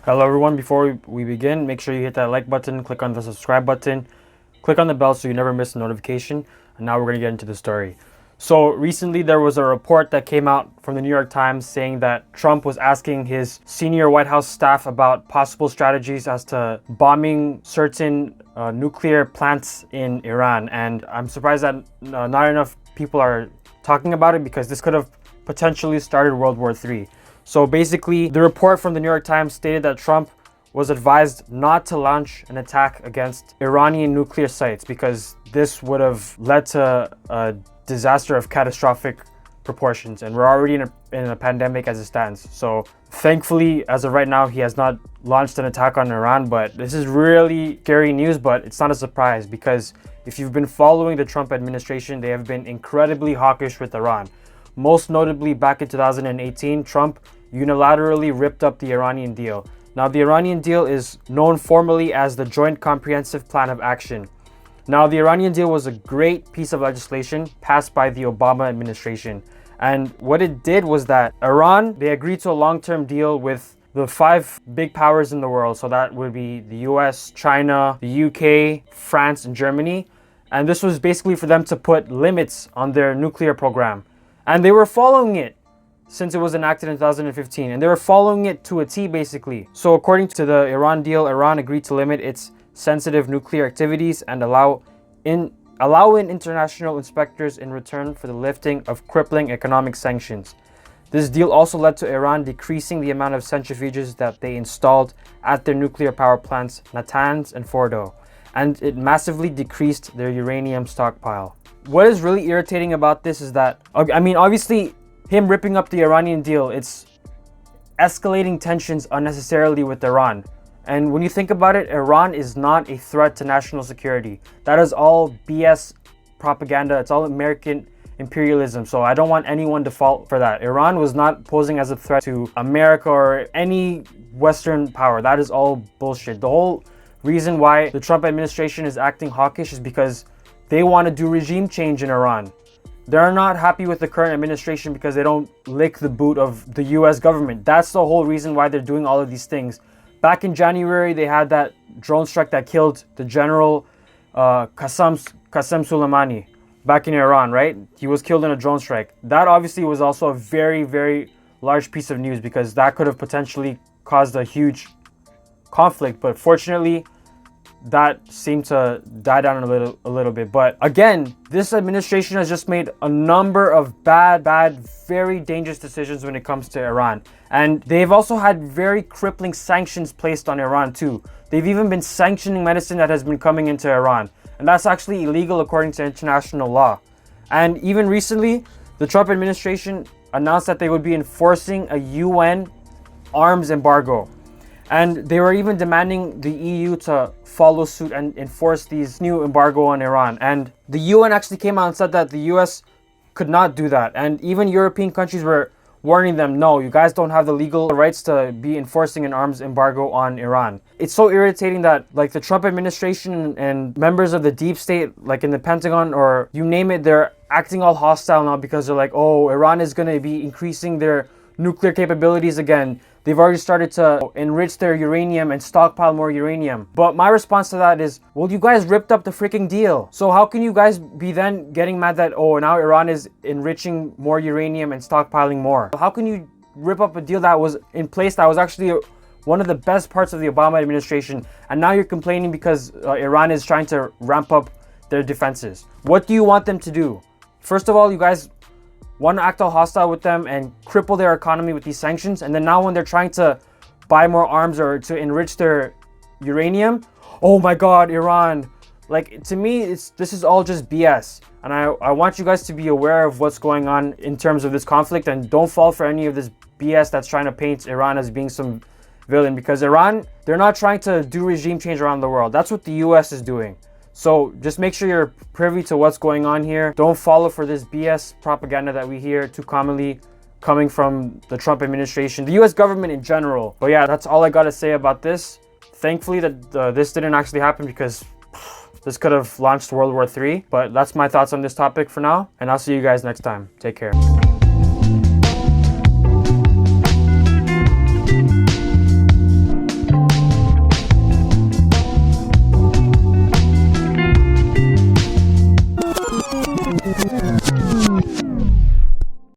Hello everyone, before we begin, make sure you hit that like button, click on the subscribe button, click on the bell so you never miss a notification. And now we're going to get into the story. So recently there was a report that came out from the New York Times saying that Trump was asking his senior White House staff about possible strategies as to bombing certain nuclear plants in Iran. And I'm surprised that not enough people are talking about it, because this could have potentially started World War III. So basically, the report from the New York Times stated that Trump was advised not to launch an attack against Iranian nuclear sites because this would have led to a disaster of catastrophic proportions. And we're already in a pandemic as it stands. So thankfully, as of right now, he has not launched an attack on Iran. But this is really scary news, but it's not a surprise, because if you've been following the Trump administration, they have been incredibly hawkish with Iran. Most notably, back in 2018, Trump unilaterally ripped up the Iranian deal. Now, the Iranian deal is known formally as the Joint Comprehensive Plan of Action. Now, the Iranian deal was a great piece of legislation passed by the Obama administration. And what it did was that Iran, they agreed to a long-term deal with the 5 big powers in the world. So that would be the US, China, the UK, France, and Germany. And this was basically for them to put limits on their nuclear program. And they were following it since it was enacted in 2015. And they were following it to a T, basically. So according to the Iran deal, Iran agreed to limit its sensitive nuclear activities and allow in international inspectors in return for the lifting of crippling economic sanctions. This deal also led to Iran decreasing the amount of centrifuges that they installed at their nuclear power plants, Natanz and Fordo. And it massively decreased their uranium stockpile. What is really irritating about this is that, obviously, him ripping up the Iranian deal, it's escalating tensions unnecessarily with Iran. And when you think about it, Iran is not a threat to national security. That is all BS propaganda. It's all American imperialism. So I don't want anyone to fall for that. Iran was not posing as a threat to America or any Western power. That is all bullshit. The whole reason why the Trump administration is acting hawkish is because they want to do regime change in Iran. They're not happy with the current administration because they don't lick the boot of the US government. That's the whole reason why they're doing all of these things. Back in January, they had that drone strike that killed the general Qasem Soleimani back in Iran, right? He was killed in a drone strike. That obviously was also a very, very large piece of news, because that could have potentially caused a huge conflict. But fortunately, that seemed to die down a little bit. But again, this administration has just made a number of bad, very dangerous decisions when it comes to Iran. And they've also had very crippling sanctions placed on Iran too. They've even been sanctioning medicine that has been coming into Iran. And that's actually illegal according to international law. And even recently, the Trump administration announced that they would be enforcing a UN arms embargo. And they were even demanding the EU to follow suit and enforce these new embargo on Iran. And the UN actually came out and said that the US could not do that. And even European countries were warning them, no, you guys don't have the legal rights to be enforcing an arms embargo on Iran. It's so irritating that the Trump administration and members of the deep state, like in the Pentagon or you name it, they're acting all hostile now because they're like, oh, Iran is going to be increasing their nuclear capabilities again. They've already started to enrich their uranium and stockpile more uranium. But my response to that is, well, you guys ripped up the freaking deal. So how can you guys be then getting mad that, oh, now Iran is enriching more uranium and stockpiling more? How can you rip up a deal that was in place that was actually one of the best parts of the Obama administration, and now you're complaining because Iran is trying to ramp up their defenses? What do you want them to do? First of all, you guys want to act all hostile with them and cripple their economy with these sanctions. And then now when they're trying to buy more arms or to enrich their uranium, oh my God, Iran. To me, this is all just BS. And I want you guys to be aware of what's going on in terms of this conflict, and don't fall for any of this BS that's trying to paint Iran as being some villain, because Iran, they're not trying to do regime change around the world. That's what the US is doing. So just make sure you're privy to what's going on here. Don't follow for this BS propaganda that we hear too commonly coming from the Trump administration, the US government in general. But yeah, that's all I got to say about this. Thankfully that this didn't actually happen, because this could have launched World War III. But that's my thoughts on this topic for now. And I'll see you guys next time. Take care.